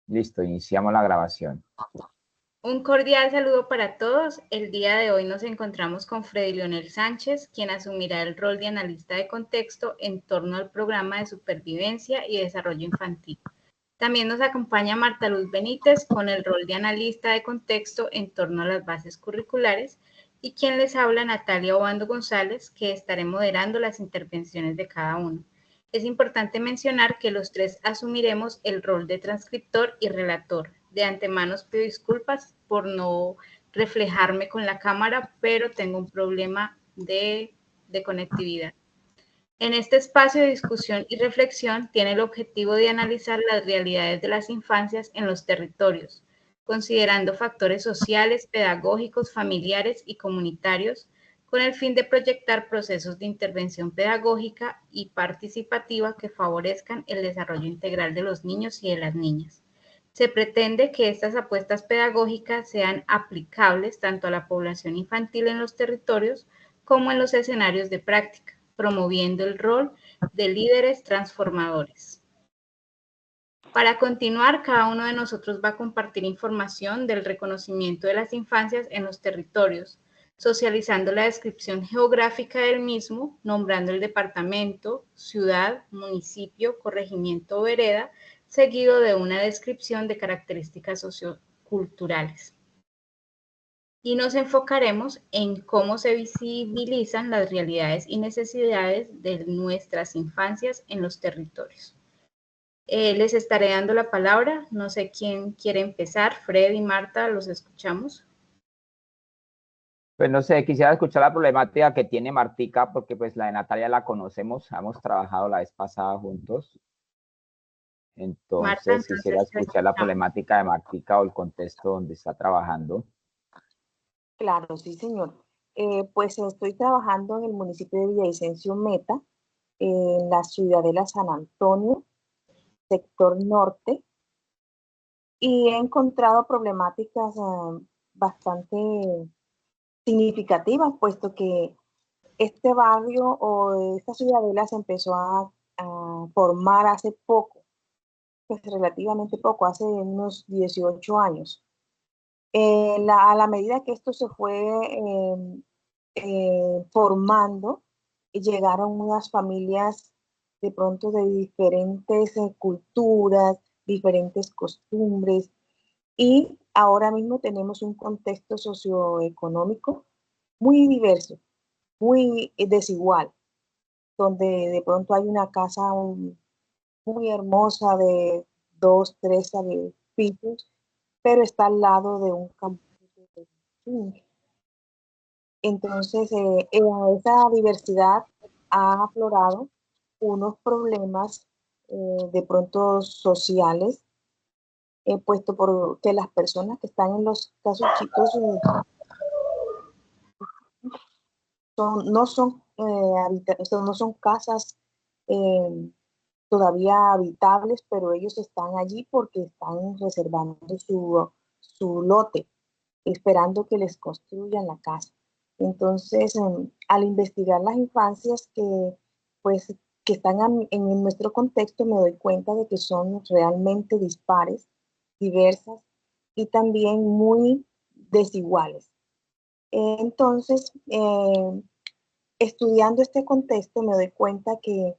Listo, iniciamos la grabación. Un cordial saludo para todos. El día de hoy nos encontramos con Freddy Leonel Sánchez, quien asumirá el rol de analista de contexto en torno al programa de supervivencia y desarrollo infantil. También nos acompaña Marta Luz Benítez con el rol de analista de contexto en torno a las bases curriculares y quien les habla Natalia Obando González, que estaré moderando las intervenciones de cada uno. Es importante mencionar que los tres asumiremos el rol de transcriptor y relator. De antemano os pido disculpas por no reflejarme con la cámara, pero tengo un problema de conectividad. En este espacio de discusión y reflexión tiene el objetivo de analizar las realidades de las infancias en los territorios, considerando factores sociales, pedagógicos, familiares y comunitarios, con el fin de proyectar procesos de intervención pedagógica y participativa que favorezcan el desarrollo integral de los niños y de las niñas. Se pretende que estas apuestas pedagógicas sean aplicables tanto a la población infantil en los territorios como en los escenarios de práctica, promoviendo el rol de líderes transformadores. Para continuar, cada uno de nosotros va a compartir información del reconocimiento de las infancias en los territorios, socializando la descripción geográfica del mismo, nombrando el departamento, ciudad, municipio, corregimiento o vereda, seguido de una descripción de características socioculturales. Y nos enfocaremos en cómo se visibilizan las realidades y necesidades de nuestras infancias en los territorios. Les estaré dando la palabra, no sé quién quiere empezar, Fred y Marta, los escuchamos. Pues no sé, quisiera escuchar la problemática que tiene Martica, porque pues la de Natalia la conocemos, hemos trabajado la vez pasada juntos. Marta, Entonces quisiera entonces te escuchar la escuchamos. problemática de Martica o el contexto donde está trabajando. Claro, sí, señor. Pues estoy trabajando en el municipio de Villavicencio Meta, en la ciudadela San Antonio, sector norte, y he encontrado problemáticas bastante significativas, puesto que este barrio o esta ciudadela se empezó a formar hace poco, pues relativamente poco, hace unos 18 años. A la medida que esto se fue formando, llegaron unas familias de pronto de diferentes culturas, diferentes costumbres, y ahora mismo tenemos un contexto socioeconómico muy diverso, muy desigual, donde de pronto hay una casa muy hermosa de 2, 3 pisos, pero está al lado de un campo. Entonces, esa diversidad ha aflorado unos problemas de pronto sociales, puesto por que las personas que están en los casos chicos no son casas todavía habitables, pero ellos están allí porque están reservando su lote, esperando que les construyan la casa. Entonces, al investigar las infancias pues, que están en nuestro contexto, me doy cuenta de que son realmente dispares, diversas y también muy desiguales. Entonces, estudiando este contexto, me doy cuenta que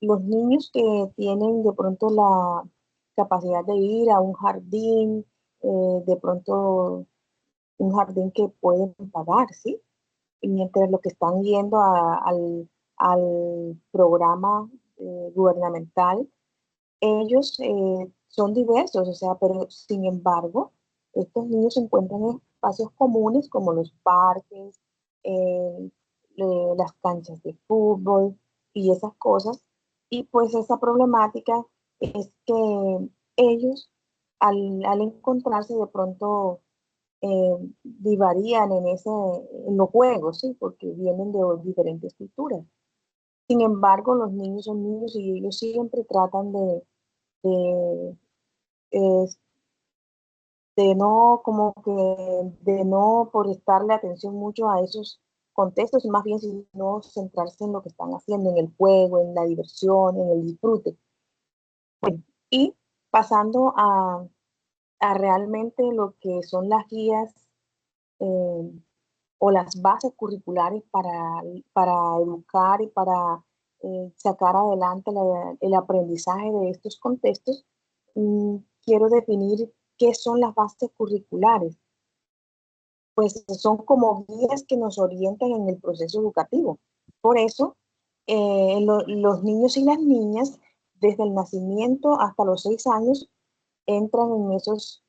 los niños que tienen de pronto la capacidad de ir a un jardín, de pronto un jardín que pueden pagar, ¿sí? Y mientras los que están yendo al programa gubernamental, ellos son diversos, o sea, pero sin embargo, estos niños se encuentran en espacios comunes como los parques, eh, las canchas de fútbol y esas cosas. Y pues esa problemática es que ellos, al encontrarse de pronto, divarían en los juegos, ¿sí? Porque vienen de diferentes culturas. Sin embargo, los niños son niños y ellos siempre tratan de, eh, de no, como que, de no prestarle atención mucho a esos contextos, y más bien sino centrarse en lo que están haciendo, en el juego, en la diversión, en el disfrute. Bueno, y pasando a realmente lo que son las guías o las bases curriculares para educar y para sacar adelante el aprendizaje de estos contextos, quiero definir qué son las bases curriculares. Pues son como guías que nos orientan en el proceso educativo. Por eso, los niños y las niñas, desde el nacimiento hasta los 6 años, entran en esas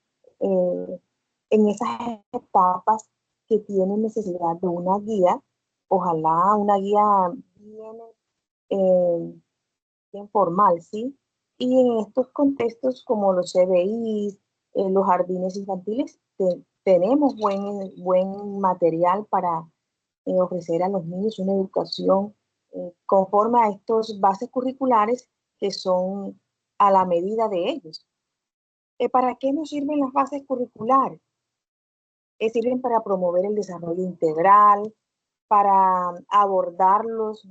etapas que tienen necesidad de una guía, ojalá una guía bien, eh, bien formal, ¿sí? Y en estos contextos como los CBI, los jardines infantiles, tenemos buen material para ofrecer a los niños una educación conforme a estos bases curriculares que son a la medida de ellos. ¿Para qué nos sirven las bases curriculares? Sirven para promover el desarrollo integral, para abordarlos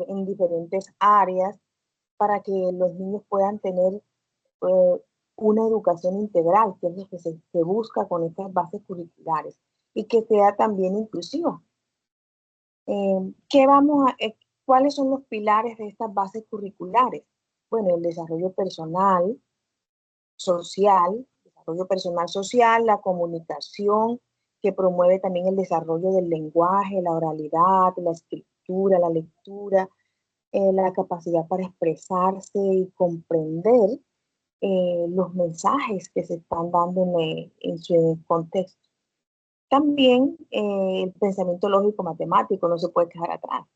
en diferentes áreas, para que los niños puedan tener una educación integral, que es lo que se busca con estas bases curriculares, y que sea también inclusiva. ¿Cuáles son los pilares de estas bases curriculares? Bueno, el desarrollo personal, social, la comunicación, que promueve también el desarrollo del lenguaje, la oralidad, la escritura, la lectura, la capacidad para expresarse y comprender los mensajes que se están dando en su contexto. También el pensamiento lógico matemático no se puede quedar atrás.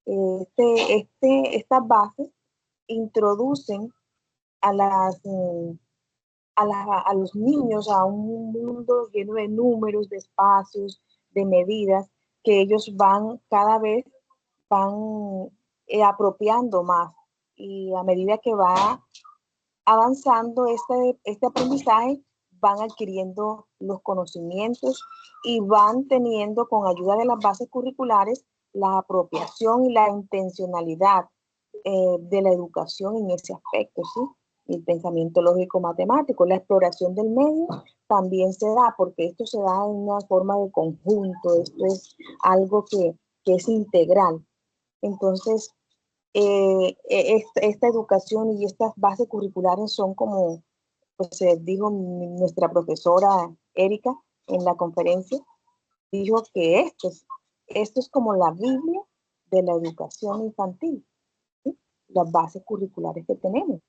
Estas bases introducen a los niños a un mundo lleno de números, de espacios, de medidas, que ellos cada vez van apropiando más. Y a medida que va avanzando este aprendizaje, van adquiriendo los conocimientos y van teniendo, con ayuda de las bases curriculares, la apropiación y la intencionalidad de la educación en ese aspecto, ¿sí? El pensamiento lógico matemático, la exploración del medio también se da, porque esto se da en una forma de conjunto, esto es algo que es integral. Entonces, esta educación y estas bases curriculares son como, pues dijo nuestra profesora Erika en la conferencia, dijo que esto es como la Biblia de la educación infantil, ¿sí? Las bases curriculares que tenemos.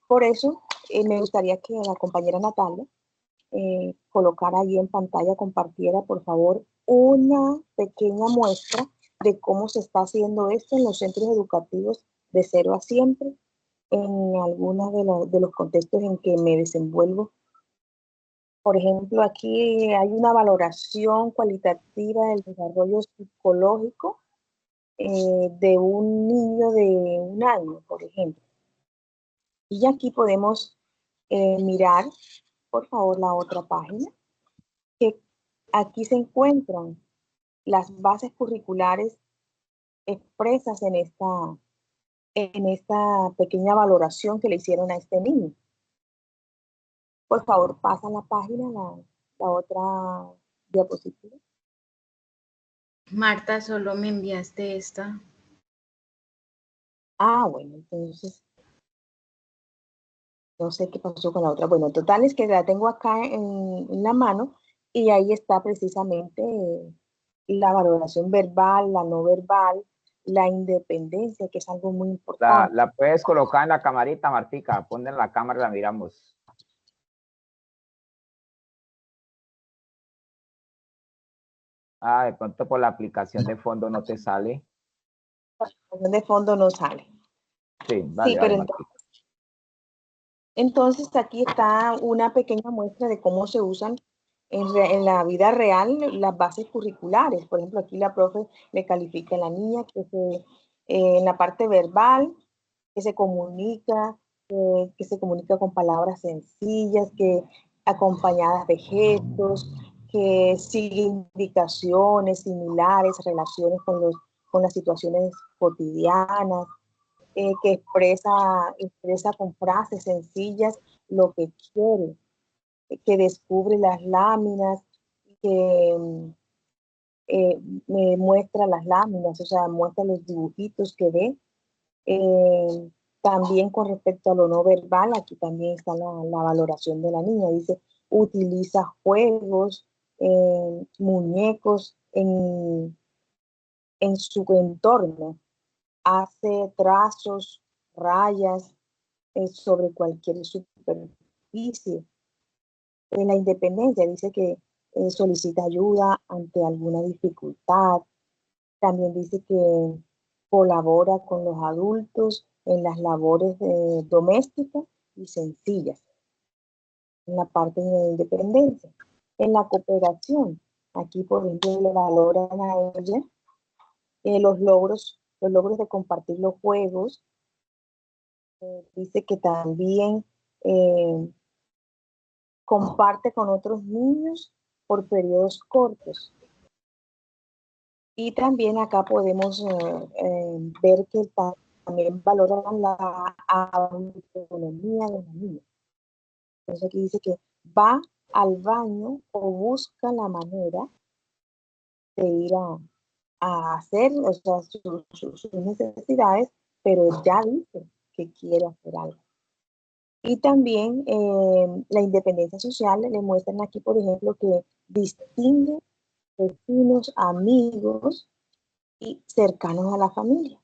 Por eso me gustaría que la compañera Natalia colocara allí en pantalla, compartiera por favor una pequeña muestra de cómo se está haciendo esto en los centros educativos de Cero a Siempre, en algunos de los contextos en que me desenvuelvo. Por ejemplo, aquí hay una valoración cualitativa del desarrollo psicológico de un niño de 1 año, por ejemplo. Y aquí podemos mirar, por favor, la otra página, que aquí se encuentran las bases curriculares expresas en esta pequeña valoración que le hicieron a este niño. Por favor, pasa la página, la otra diapositiva. Marta, solo me enviaste esta. Ah, bueno, entonces no sé qué pasó con la otra. Bueno, total es que la tengo acá en la mano y ahí está precisamente la valoración verbal, la no verbal, la independencia, que es algo muy importante. La puedes colocar en la camarita, Martica, ponla en la cámara y la miramos. Ah, de pronto por la aplicación de fondo no te sale. La aplicación de fondo no sale. Sí, vale, Sí, vale, pero entonces aquí está una pequeña muestra de cómo se usan en la vida real las bases curriculares. Por ejemplo, aquí la profe le califica a la niña en la parte verbal, que se comunica, que se comunica con palabras sencillas, que acompañadas de gestos, que sigue indicaciones similares, relaciones con las situaciones cotidianas, que expresa con frases sencillas lo que quiere. que descubre las láminas, que me muestra las láminas, o sea, muestra los dibujitos que ve. También con respecto a lo no verbal, aquí también está la valoración de la niña. Dice, utiliza juegos, muñecos en su entorno, hace trazos, rayas sobre cualquier superficie. En la independencia dice que solicita ayuda ante alguna dificultad. También dice que colabora con los adultos en las labores domésticas y sencillas. En la parte de independencia. En la cooperación, aquí por ejemplo le valoran a ella los logros de compartir los juegos. Dice que también comparte con otros niños por periodos cortos. Y también acá podemos ver que también valoran la autonomía de la niña. Entonces aquí dice que va al baño o busca la manera de ir a hacer, o sea, sus necesidades, pero ya dice que quiere hacer algo. Y también la independencia social le muestran aquí, por ejemplo, que distingue vecinos, amigos y cercanos a la familia.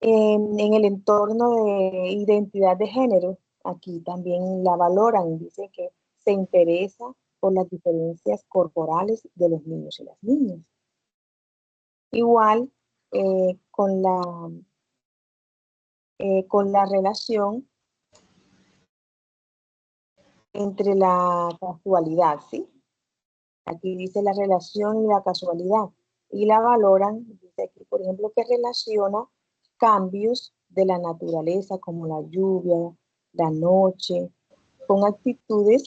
En el entorno de identidad de género, aquí también la valoran, dice que se interesa por las diferencias corporales de los niños y las niñas. Igual con la relación entre la casualidad, ¿sí? Aquí dice la relación y la casualidad. Y la valoran, dice aquí, por ejemplo, que relaciona cambios de la naturaleza como la lluvia, la noche, con actitudes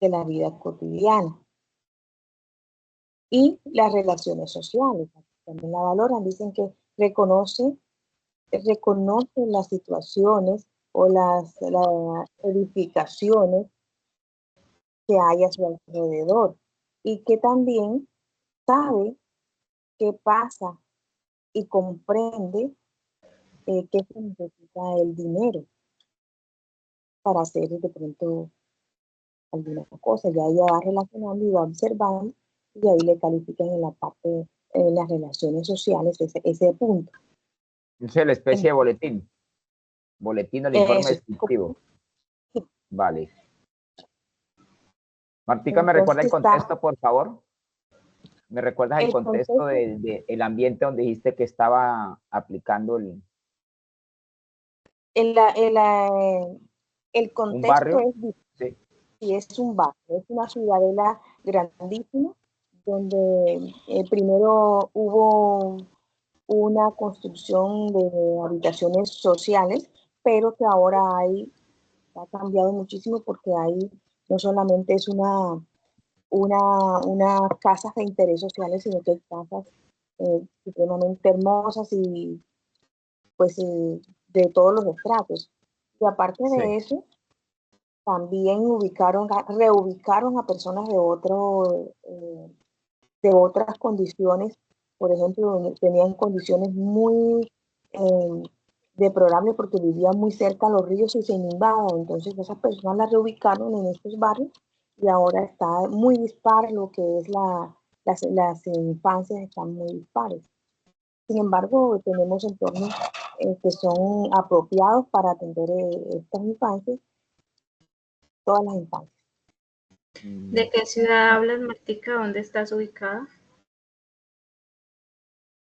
de la vida cotidiana. Y las relaciones sociales, también la valoran, dicen que reconoce las situaciones o las edificaciones que hay a su alrededor y que también sabe qué pasa y comprende qué se necesita el dinero para hacer de pronto alguna cosa. Ya ella va relacionando y va observando y ahí le califican en la parte, en las relaciones sociales, ese punto. Es la especie de boletín. Boletín del informe descriptivo. Vale. Martica, ¿me recuerda el contexto, por favor? ¿Me recuerdas el contexto del ambiente donde dijiste que estaba aplicando el contexto? ¿Un barrio? Sí. Y es un barrio, es una ciudadela grandísima, donde primero hubo una construcción de habitaciones sociales, pero que ahora ha cambiado muchísimo porque ahí no solamente es una casas de interés sociales, sino que hay casas supremamente hermosas y pues de todos los estratos. Y aparte de eso, también reubicaron a personas de otras condiciones, por ejemplo, tenían condiciones muy deplorables porque vivían muy cerca a los ríos y se inundaban. Entonces esas personas las reubicaron en estos barrios y ahora está muy dispar lo que es las infancias están muy dispares. Sin embargo, tenemos entornos que son apropiados para atender estas infancias, todas las infancias. ¿De qué ciudad hablas, Martica? ¿Dónde estás ubicada?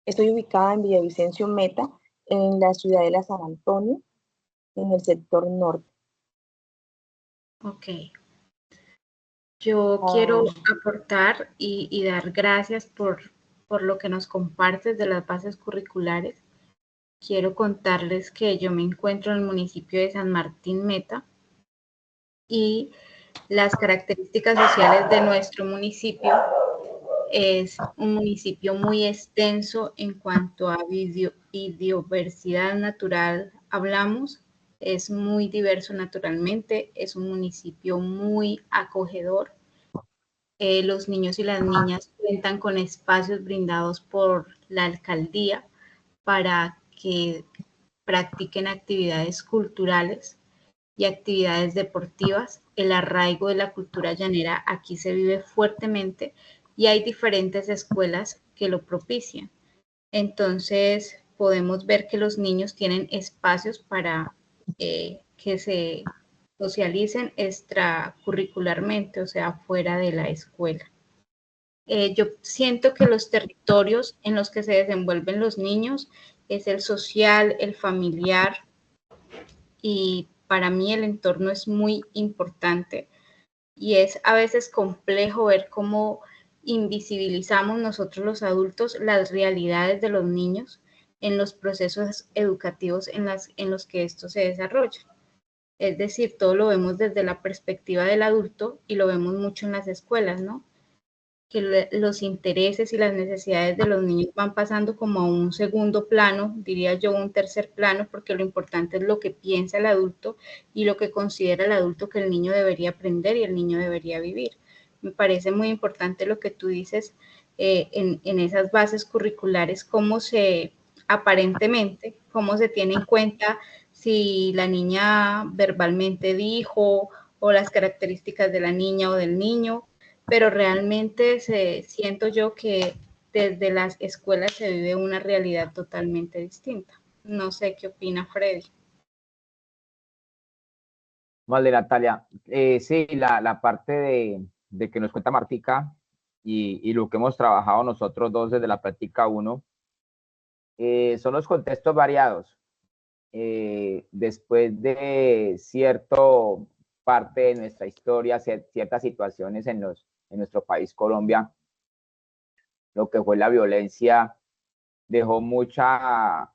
Estoy ubicada en Villavicencio Meta, en la ciudadela San Antonio, en el sector norte. Ok. Yo quiero aportar y dar gracias por lo que nos compartes de las bases curriculares. Quiero contarles que yo me encuentro en el municipio de San Martín Meta y las características sociales de nuestro municipio es un municipio muy extenso en cuanto a biodiversidad natural hablamos. es muy diverso naturalmente, es un municipio muy acogedor. Los niños y las niñas cuentan con espacios brindados por la alcaldía para que practiquen actividades culturales y actividades deportivas. El arraigo de la cultura llanera aquí se vive fuertemente y hay diferentes escuelas que lo propician. Entonces podemos ver que los niños tienen espacios para que se socialicen extracurricularmente, o sea, fuera de la escuela. Yo siento que los territorios en los que se desenvuelven los niños es el social, el familiar, y para mí el entorno es muy importante y es a veces complejo ver cómo invisibilizamos nosotros los adultos las realidades de los niños en los procesos educativos en los que esto se desarrolla. Es decir, todo lo vemos desde la perspectiva del adulto y lo vemos mucho en las escuelas, ¿no? Que los intereses y las necesidades de los niños van pasando como a un segundo plano, diría yo un tercer plano, porque lo importante es lo que piensa el adulto y lo que considera el adulto que el niño debería aprender y el niño debería vivir. Me parece muy importante lo que tú dices en esas bases curriculares, cómo se aparentemente, cómo se tiene en cuenta si la niña verbalmente dijo o las características de la niña o del niño, pero realmente siento yo que desde las escuelas se vive una realidad totalmente distinta. No sé qué opina Freddy. Vale, Natalia. Sí, la parte de que nos cuenta Martica y lo que hemos trabajado nosotros dos desde la práctica 1, son los contextos variados. Después de cierto parte de nuestra historia, ciertas situaciones en nuestro país, Colombia, lo que fue la violencia dejó mucha,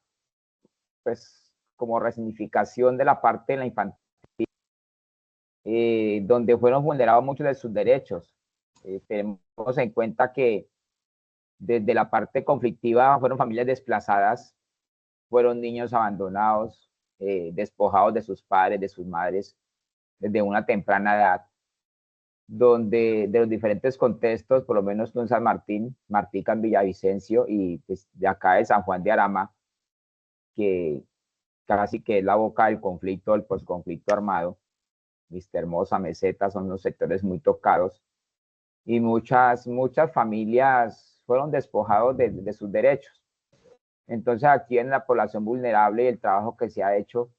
pues, como resignificación de la parte de la infancia, donde fueron vulnerados muchos de sus derechos. Tenemos en cuenta que desde la parte conflictiva fueron familias desplazadas, fueron niños abandonados, despojados de sus padres, de sus madres, desde una temprana edad, donde de los diferentes contextos, por lo menos en San Martín, Martica en Villavicencio y pues, de acá de San Juan de Arama, que casi que es la boca del conflicto, del posconflicto armado, Vista Hermosa, Meseta, son los sectores muy tocados, y muchas familias fueron despojados de sus derechos. Entonces aquí en la población vulnerable y el trabajo que se ha hecho,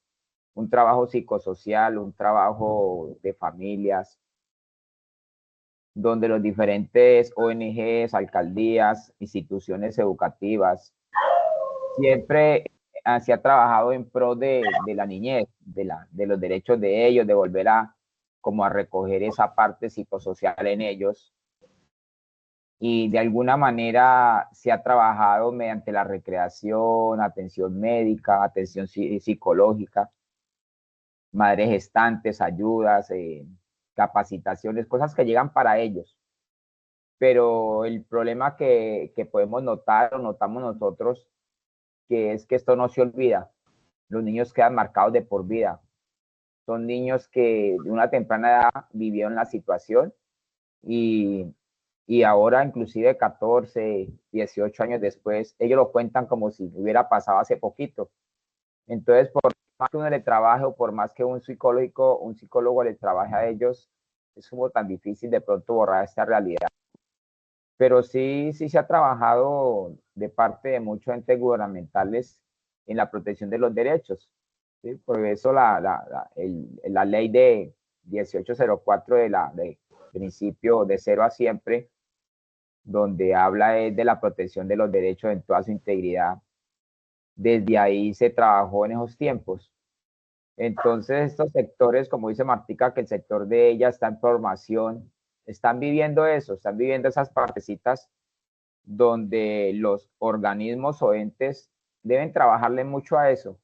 un trabajo psicosocial, un trabajo de familias, donde los diferentes ONGs, alcaldías, instituciones educativas, siempre se ha trabajado en pro de la niñez, de los derechos de ellos, de volver como a recoger esa parte psicosocial en ellos. Y de alguna manera se ha trabajado mediante la recreación, atención médica, atención psicológica, madres gestantes, ayudas, capacitaciones, cosas que llegan para ellos. Pero el problema que podemos notar o notamos nosotros, que es que esto no se olvida. Los niños quedan marcados de por vida. Son niños que de una temprana edad vivieron la situación y ahora inclusive 14, 18 años después, ellos lo cuentan como si hubiera pasado hace poquito. Entonces, por más que uno le trabaje o por más que un psicólogo le trabaje a ellos, es como tan difícil de pronto borrar esta realidad. Pero sí se ha trabajado de parte de muchos entes gubernamentales en la protección de los derechos. ¿Sí? Por eso la ley de 1804 de principio de cero a siempre, donde habla de la protección de los derechos en toda su integridad, desde ahí se trabajó en esos tiempos. Entonces estos sectores, como dice Martica, que el sector de ella está en formación, están viviendo eso, están viviendo esas partecitas donde los organismos o entes deben trabajarle mucho a eso,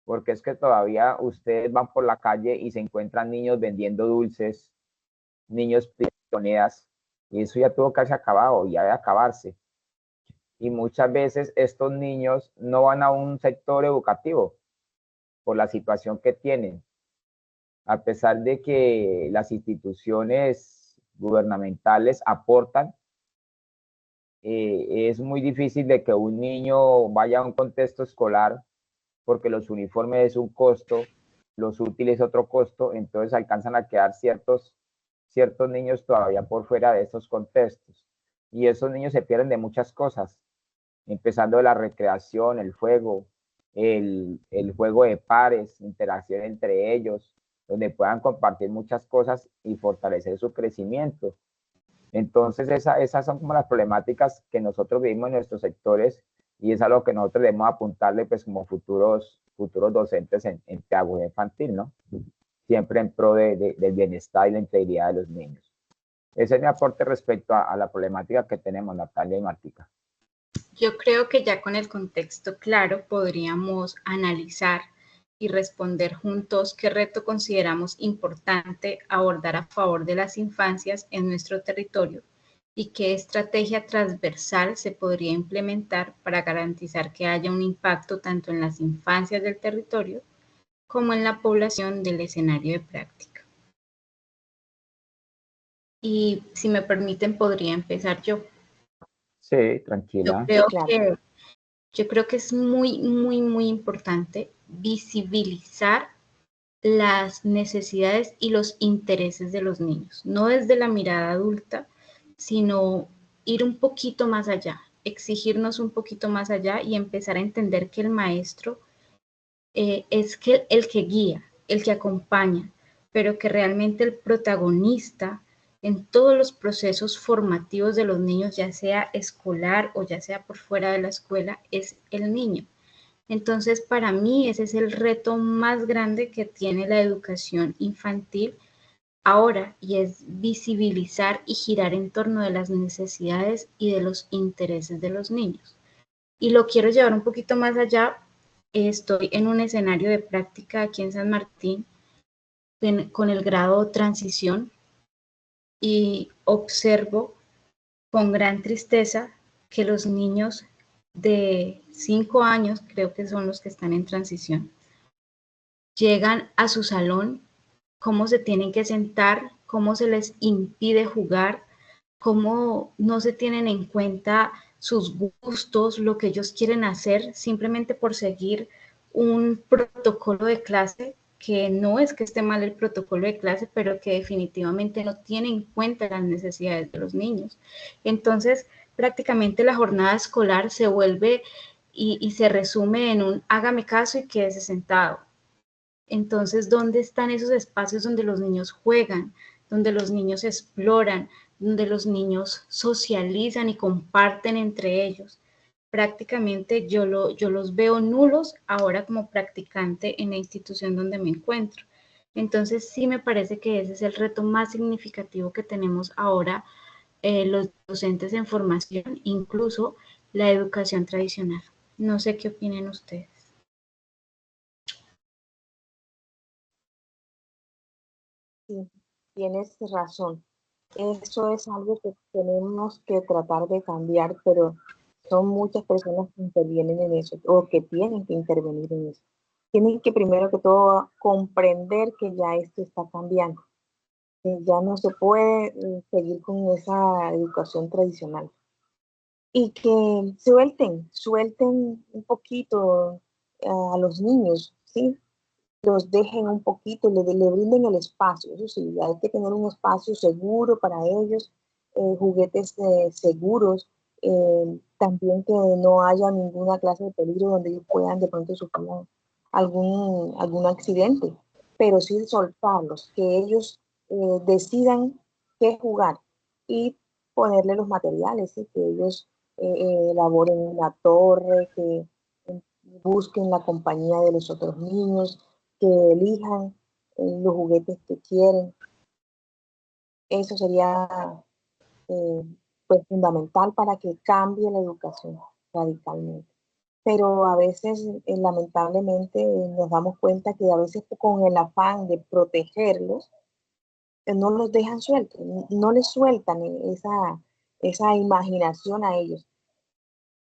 porque es que todavía ustedes van por la calle y se encuentran niños vendiendo dulces, niños pidiendo monedas, y eso ya tuvo que haberse acabado, ya debe acabarse. Y muchas veces estos niños no van a un sector educativo, por la situación que tienen. A pesar de que las instituciones gubernamentales aportan, es muy difícil de que un niño vaya a un contexto escolar porque los uniformes es un costo, los útiles otro costo, entonces alcanzan a quedar ciertos niños todavía por fuera de estos contextos. Y esos niños se pierden de muchas cosas, empezando de la recreación, el juego, el juego de pares, interacción entre ellos, donde puedan compartir muchas cosas y fortalecer su crecimiento. Entonces, esas son como las problemáticas que nosotros vivimos en nuestros sectores y es a lo que nosotros debemos apuntarle pues como futuros docentes en pedagogía infantil, ¿no? Siempre en pro del bienestar y la integridad de los niños. Ese es mi aporte respecto a la problemática que tenemos, Natalia y Martica. Yo creo que ya con el contexto claro podríamos analizar y responder juntos qué reto consideramos importante abordar a favor de las infancias en nuestro territorio y qué estrategia transversal se podría implementar para garantizar que haya un impacto tanto en las infancias del territorio como en la población del escenario de práctica. Y si me permiten, podría empezar yo. Sí, tranquila. Yo creo que es muy, muy, muy importante visibilizar las necesidades y los intereses de los niños, no desde la mirada adulta, sino ir un poquito más allá, exigirnos un poquito más allá y empezar a entender que el maestro es el que guía, el que acompaña, pero que realmente el protagonista en todos los procesos formativos de los niños, ya sea escolar o ya sea por fuera de la escuela, es el niño. Entonces, para mí ese es el reto más grande que tiene la educación infantil ahora y es visibilizar y girar en torno de las necesidades y de los intereses de los niños. Y lo quiero llevar un poquito más allá. Estoy en un escenario de práctica aquí en San Martín con el grado transición y observo con gran tristeza que los niños de 5 años, creo que son los que están en transición, llegan a su salón, cómo se tienen que sentar, cómo se les impide jugar, cómo no se tienen en cuenta sus gustos, lo que ellos quieren hacer, simplemente por seguir un protocolo de clase, que no es que esté mal el protocolo de clase, pero que definitivamente no tiene en cuenta las necesidades de los niños. Entonces, prácticamente la jornada escolar se vuelve y se resume en un hágame caso y quédese sentado. Entonces, ¿dónde están esos espacios donde los niños juegan, donde los niños exploran, donde los niños socializan y comparten entre ellos? Prácticamente yo los veo nulos ahora como practicante en la institución donde me encuentro. Entonces, sí me parece que ese es el reto más significativo que tenemos ahora los docentes en formación, incluso la educación tradicional. No sé qué opinen ustedes. Sí, tienes razón. Eso es algo que tenemos que tratar de cambiar, pero son muchas personas que intervienen en eso o que tienen que intervenir en eso. Tienen que primero que todo comprender que ya esto está cambiando, que ya no se puede seguir con esa educación tradicional y que suelten un poquito a los niños, ¿sí? Los dejen un poquito, le brinden el espacio. Eso sí, hay que tener un espacio seguro para ellos, juguetes seguros, también que no haya ninguna clase de peligro donde ellos puedan de pronto sufrir algún accidente, pero sí soltarlos, que ellos decidan qué jugar y ponerle los materiales, ¿sí? Que ellos elaboren una torre, que busquen la compañía de los otros niños, que elijan los juguetes que quieren. Eso sería pues fundamental para que cambie la educación radicalmente. Pero a veces, lamentablemente, nos damos cuenta que a veces con el afán de protegerlos, no los dejan sueltos, no les sueltan esa imaginación a ellos.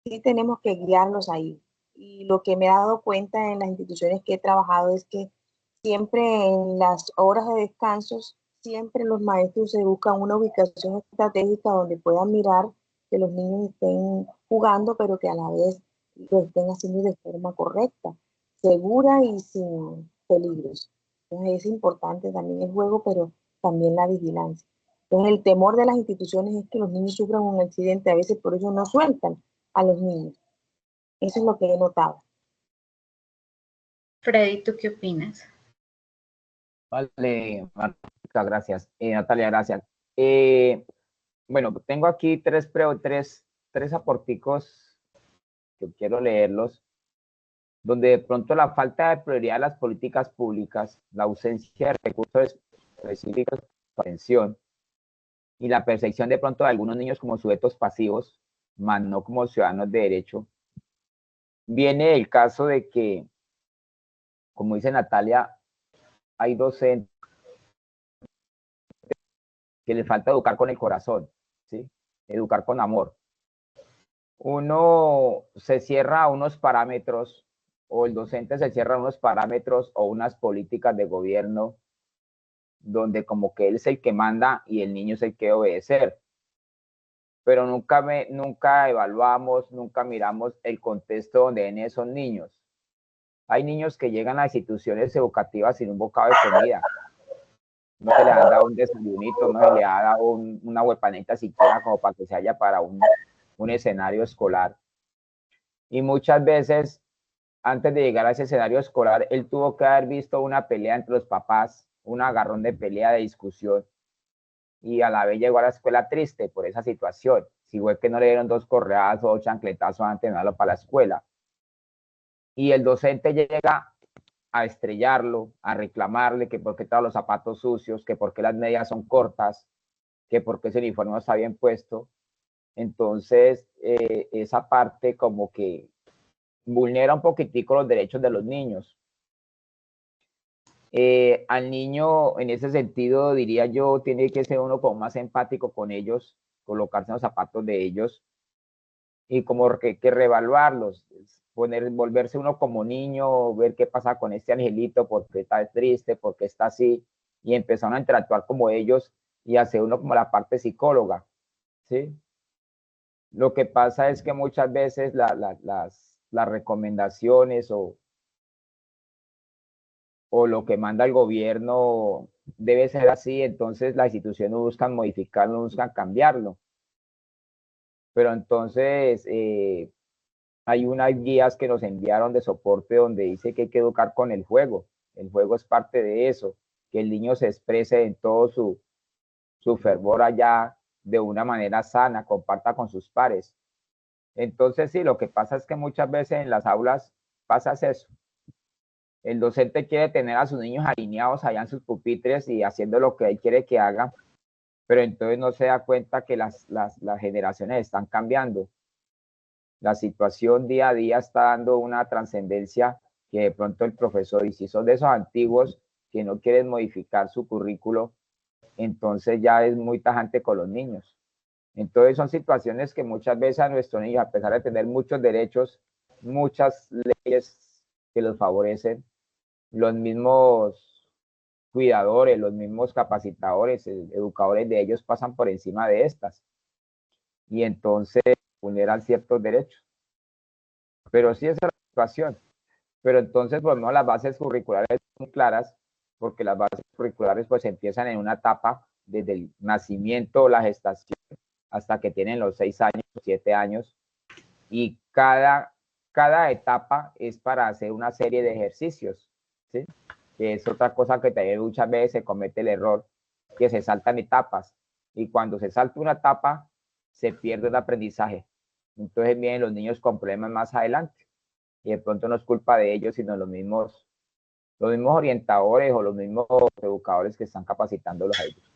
Sí tenemos que guiarlos ahí y lo que me he dado cuenta en las instituciones que he trabajado es que siempre en las horas de descansos, siempre los maestros se buscan una ubicación estratégica donde puedan mirar que los niños estén jugando, pero que a la vez lo estén haciendo de forma correcta, segura y sin peligros. Entonces es importante también el juego, pero también la vigilancia. Entonces el temor de las instituciones es que los niños sufran un accidente, a veces por eso no sueltan a los niños. Eso es lo que he notado. Freddy, ¿tú qué opinas? Vale, Marta, gracias. Natalia, gracias. Bueno, tengo aquí tres aporticos que quiero leerlos, donde de pronto la falta de prioridad de las políticas públicas, la ausencia de recursos específicos de atención y la percepción de pronto de algunos niños como sujetos pasivos, más no como ciudadanos de derecho, viene el caso de que, como dice Natalia, hay docentes que les falta educar con el corazón, ¿sí? Educar con amor. Uno se cierra a unos parámetros, o el docente se cierra a unos parámetros o unas políticas de gobierno donde como que él es el que manda y el niño es el que obedecer. Pero nunca evaluamos, nunca miramos el contexto donde vienen esos niños. Hay niños que llegan a instituciones educativas sin un bocado de comida. No se le ha dado un desayunito, no se le ha dado una huepaneta siquiera como para que se haya para un escenario escolar. Y muchas veces, antes de llegar a ese escenario escolar, él tuvo que haber visto una pelea entre los papás, un agarrón de pelea, de discusión, y a la vez llegó a la escuela triste por esa situación. Si fue que no le dieron 2 correazos o chancletazos antes de mandarlo para la escuela. Y el docente llega a estrellarlo, a reclamarle que por qué todos los zapatos sucios, que por qué las medias son cortas, que por qué ese uniforme no está bien puesto. Entonces, esa parte como que vulnera un poquitico los derechos de los niños. Al niño, en ese sentido, diría yo, tiene que ser uno como más empático con ellos, colocarse en los zapatos de ellos y como que reevaluarlos, volverse uno como niño, ver qué pasa con este angelito, por qué está triste, por qué está así, y empezar a interactuar como ellos y hacer uno como la parte psicóloga, ¿sí? Lo que pasa es que muchas veces las recomendaciones o lo que manda el gobierno debe ser así, entonces las instituciones buscan modificarlo, buscan cambiarlo. Pero entonces hay unas guías que nos enviaron de soporte donde dice que hay que educar con el juego. El juego es parte de eso, que el niño se exprese en todo su fervor allá de una manera sana, comparta con sus pares. Entonces sí, lo que pasa es que muchas veces en las aulas pasa eso. El docente quiere tener a sus niños alineados allá en sus pupitres y haciendo lo que él quiere que hagan, pero entonces no se da cuenta que las generaciones están cambiando. La situación día a día está dando una trascendencia que de pronto el profesor, y si son de esos antiguos que no quieren modificar su currículo, entonces ya es muy tajante con los niños. Entonces son situaciones que muchas veces a nuestros niños, a pesar de tener muchos derechos, muchas leyes que los favorecen, los mismos cuidadores, los mismos capacitadores, educadores de ellos pasan por encima de estas y entonces vulneran ciertos derechos. Pero sí esa es la situación. Pero entonces, por lo menos las bases curriculares son claras, porque las bases curriculares pues empiezan en una etapa desde el nacimiento, la gestación, hasta que tienen los 6 años, 7 años, y cada etapa es para hacer una serie de ejercicios, ¿sí? Que es otra cosa que también muchas veces se comete el error, que se saltan etapas, y cuando se salta una etapa, se pierde el aprendizaje. Entonces vienen los niños con problemas más adelante, y de pronto no es culpa de ellos, sino los mismos orientadores o los mismos educadores que están capacitándolos a ellos.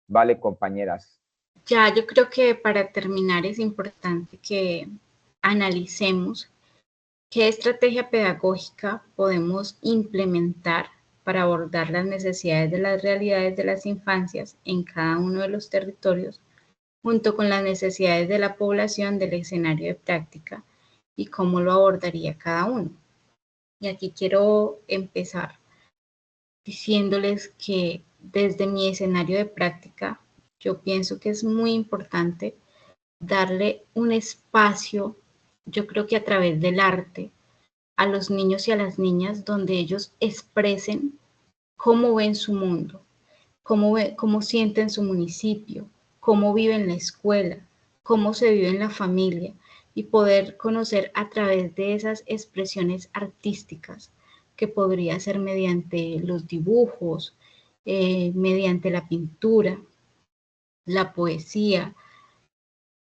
Vale, compañeras. Ya, yo creo que para terminar es importante que analicemos qué estrategia pedagógica podemos implementar para abordar las necesidades de las realidades de las infancias en cada uno de los territorios, junto con las necesidades de la población del escenario de práctica, y cómo lo abordaría cada uno. Y aquí quiero empezar diciéndoles que desde mi escenario de práctica, yo pienso que es muy importante darle un espacio, yo creo que a través del arte, a los niños y a las niñas donde ellos expresen cómo ven su mundo, cómo sienten su municipio, cómo viven la escuela, cómo se vive en la familia y poder conocer a través de esas expresiones artísticas que podría ser mediante los dibujos, mediante la pintura, la poesía,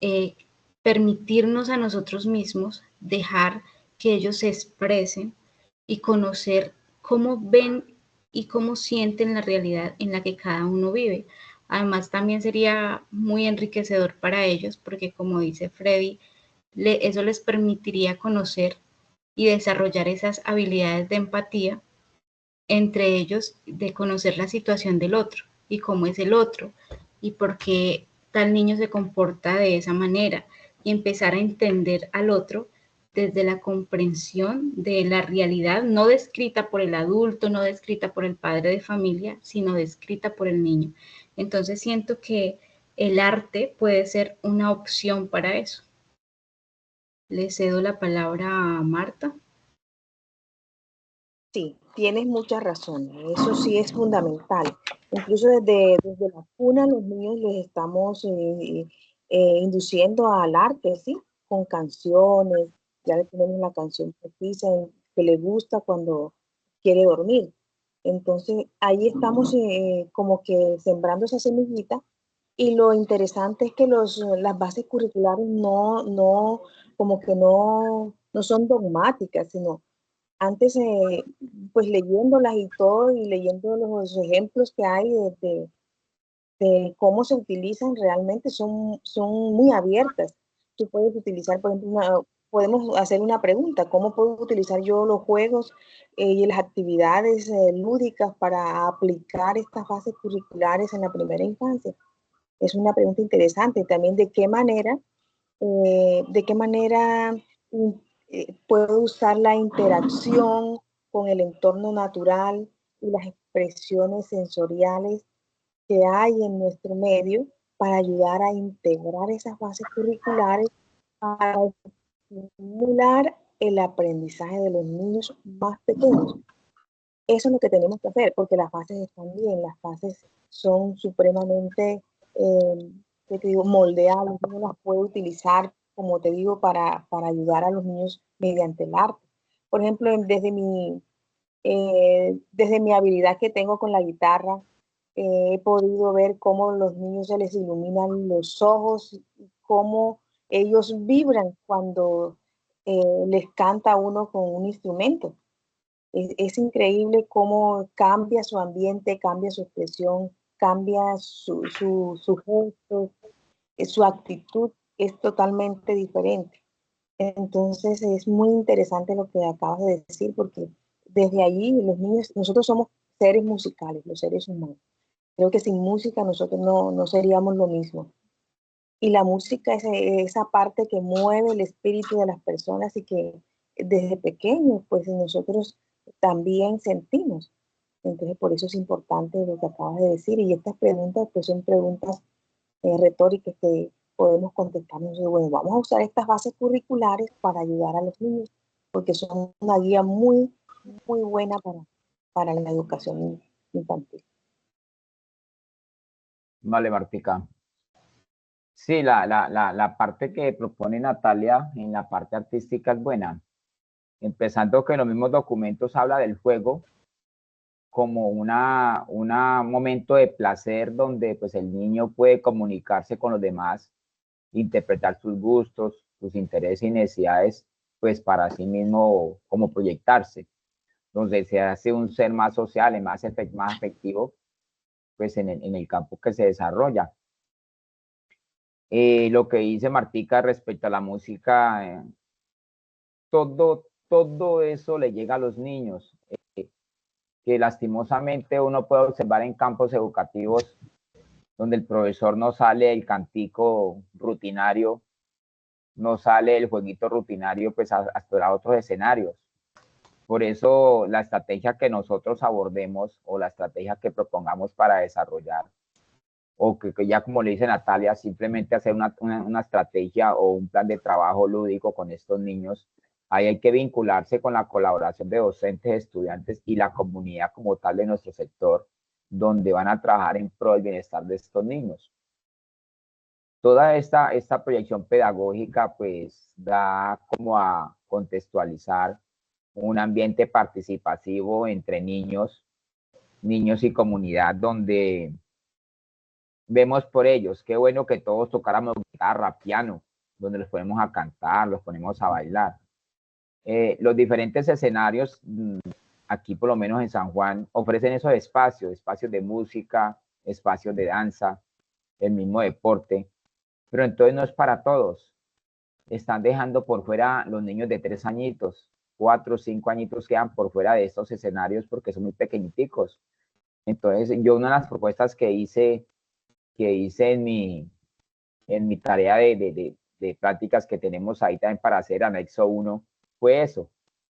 eh, permitirnos a nosotros mismos dejar que ellos se expresen y conocer cómo ven y cómo sienten la realidad en la que cada uno vive. Además, también sería muy enriquecedor para ellos porque, como dice Freddy, eso les permitiría conocer y desarrollar esas habilidades de empatía entre ellos, de conocer la situación del otro y cómo es el otro y por qué tal niño se comporta de esa manera y empezar a entender al otro desde la comprensión de la realidad, no descrita por el adulto, no descrita por el padre de familia, sino descrita por el niño. Entonces siento que el arte puede ser una opción para eso. Le cedo la palabra a Marta. Sí, tienes mucha razón. Eso sí es fundamental. Incluso desde la cuna los niños les estamos induciendo al arte, ¿sí? Con canciones. Ya le tenemos la canción precisa que le gusta cuando quiere dormir. Entonces, ahí estamos como que sembrando esa semillita. Y lo interesante es que las bases curriculares como que no son dogmáticas, sino antes, pues leyéndolas y todo, y leyendo los ejemplos que hay de cómo se utilizan, realmente son muy abiertas. Tú puedes utilizar, por ejemplo, podemos hacer una pregunta: ¿cómo puedo utilizar yo los juegos y las actividades lúdicas para aplicar estas bases curriculares en la primera infancia? Es una pregunta interesante. También de qué manera puedo usar la interacción con el entorno natural y las expresiones sensoriales que hay en nuestro medio para ayudar a integrar esas bases curriculares para estimular el aprendizaje de los niños más pequeños. Eso es lo que tenemos que hacer, porque las bases están bien, las bases son supremamente, ¿qué te digo?, moldeables. Uno las puede utilizar, como te digo, para ayudar a los niños mediante el arte. Por ejemplo, desde mi habilidad que tengo con la guitarra, he podido ver cómo los niños se les iluminan los ojos y cómo ellos vibran cuando les canta uno con un instrumento. Es increíble cómo cambia su ambiente, cambia su expresión, cambia su gesto, su actitud es totalmente diferente. Entonces es muy interesante lo que acabas de decir, porque desde allí los niños, nosotros somos seres musicales, los seres humanos. Creo que sin música nosotros no seríamos lo mismo. Y la música es esa parte que mueve el espíritu de las personas y que desde pequeños, pues nosotros también sentimos. Entonces, por eso es importante lo que acabas de decir. Y estas preguntas, pues son preguntas retóricas que podemos contestarnos. Y bueno, vamos a usar estas bases curriculares para ayudar a los niños, porque son una guía muy buena para la educación infantil. Vale, Martica. Sí, la parte que propone Natalia en la parte artística es buena. Empezando que en los mismos documentos habla del juego como una momento de placer donde pues el niño puede comunicarse con los demás, interpretar sus gustos, sus intereses y necesidades, pues para sí mismo como proyectarse, donde se hace un ser más social y más efectivo, pues en el campo que se desarrolla. Lo que dice Martica respecto a la música, todo eso le llega a los niños, que lastimosamente uno puede observar en campos educativos donde el profesor no sale el cantico rutinario no sale el jueguito rutinario pues a explorar otros escenarios. Por eso la estrategia que nosotros abordemos o la estrategia que propongamos para desarrollar, o que ya como le dice Natalia, simplemente hacer una estrategia o un plan de trabajo lúdico con estos niños, ahí hay que vincularse con la colaboración de docentes, estudiantes y la comunidad como tal de nuestro sector, donde van a trabajar en pro del bienestar de estos niños. Toda esta proyección pedagógica pues da como a contextualizar un ambiente participativo entre niños y comunidad, donde vemos por ellos. Qué bueno que todos tocáramos guitarra, piano, donde los ponemos a cantar, los ponemos a bailar. Los diferentes escenarios, aquí por lo menos en San Juan, ofrecen esos espacios, espacios de música, espacios de danza, el mismo deporte, pero entonces no es para todos. Están dejando por fuera los niños de 3 añitos, 4 o 5 añitos quedan por fuera de estos escenarios porque son muy pequeñiticos. Entonces, yo una de las propuestas que hice en mi tarea de prácticas que tenemos ahí también para hacer anexo 1 fue eso,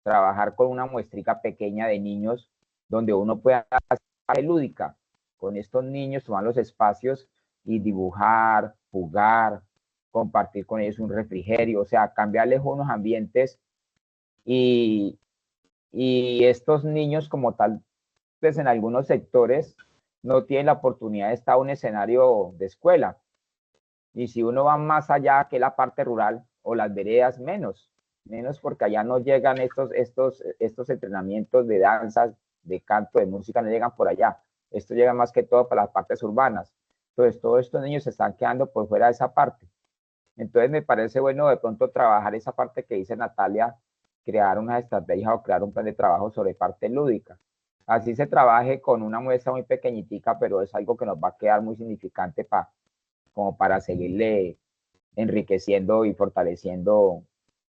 trabajar con una muestrica pequeña de niños donde uno pueda hacer lúdica con estos niños, tomar los espacios y dibujar, jugar, compartir con ellos un refrigerio, o sea, cambiarles unos ambientes y, y estos niños como tal, pues en algunos sectores no tienen la oportunidad de estar en un escenario de escuela. Y si uno va más allá que la parte rural o las veredas, menos porque allá no llegan estos entrenamientos de danzas, de canto, de música, no llegan por allá. Esto llega más que todo para las partes urbanas. Entonces, todos estos niños se están quedando por fuera de esa parte. Entonces, me parece bueno de pronto trabajar esa parte que dice Natalia, crear una estrategia o crear un plan de trabajo sobre parte lúdica. Así se trabaje con una muestra muy pequeñitica, pero es algo que nos va a quedar muy significante como para seguirle enriqueciendo y fortaleciendo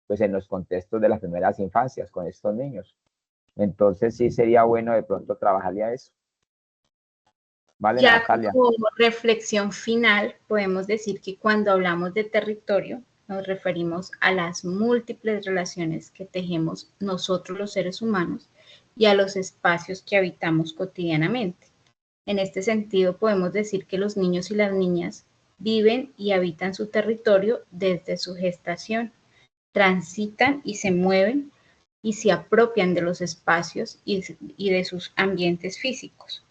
pues en los contextos de las primeras infancias con estos niños. Entonces sí sería bueno de pronto trabajarle a eso. Vale, Ya Natalia. como reflexión final, podemos decir que cuando hablamos de territorio, nos referimos a las múltiples relaciones que tejemos nosotros los seres humanos y a los espacios que habitamos cotidianamente. En este sentido, podemos decir que los niños y las niñas viven y habitan su territorio desde su gestación, transitan y se mueven y se apropian de los espacios y de sus ambientes físicos.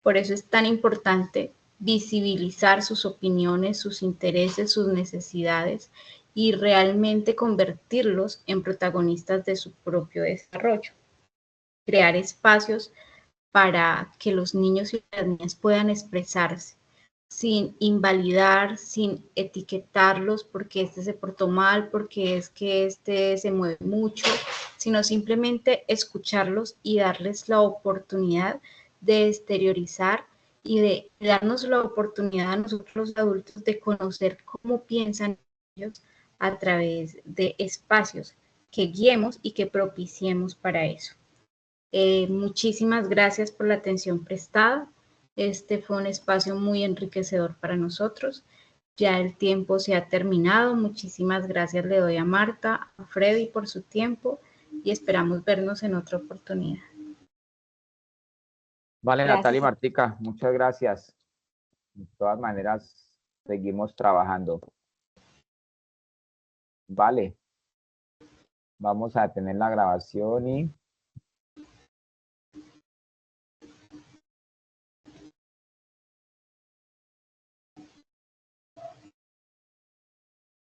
Por eso es tan importante visibilizar sus opiniones, sus intereses, sus necesidades y realmente convertirlos en protagonistas de su propio desarrollo. Crear espacios para que los niños y las niñas puedan expresarse sin invalidar, sin etiquetarlos porque este se portó mal, porque es que este se mueve mucho, sino simplemente escucharlos y darles la oportunidad de exteriorizar y de darnos la oportunidad a nosotros los adultos de conocer cómo piensan ellos a través de espacios que guiemos y que propiciemos para eso. Muchísimas gracias por la atención prestada. Este fue un espacio muy enriquecedor para nosotros. Ya el tiempo se ha terminado. Muchísimas gracias le doy a Marta, a Freddy por su tiempo y esperamos vernos en otra oportunidad. Vale, Gracias. Natalia y Martica, muchas gracias. De todas maneras, seguimos trabajando. Vale. Vamos a detener la grabación y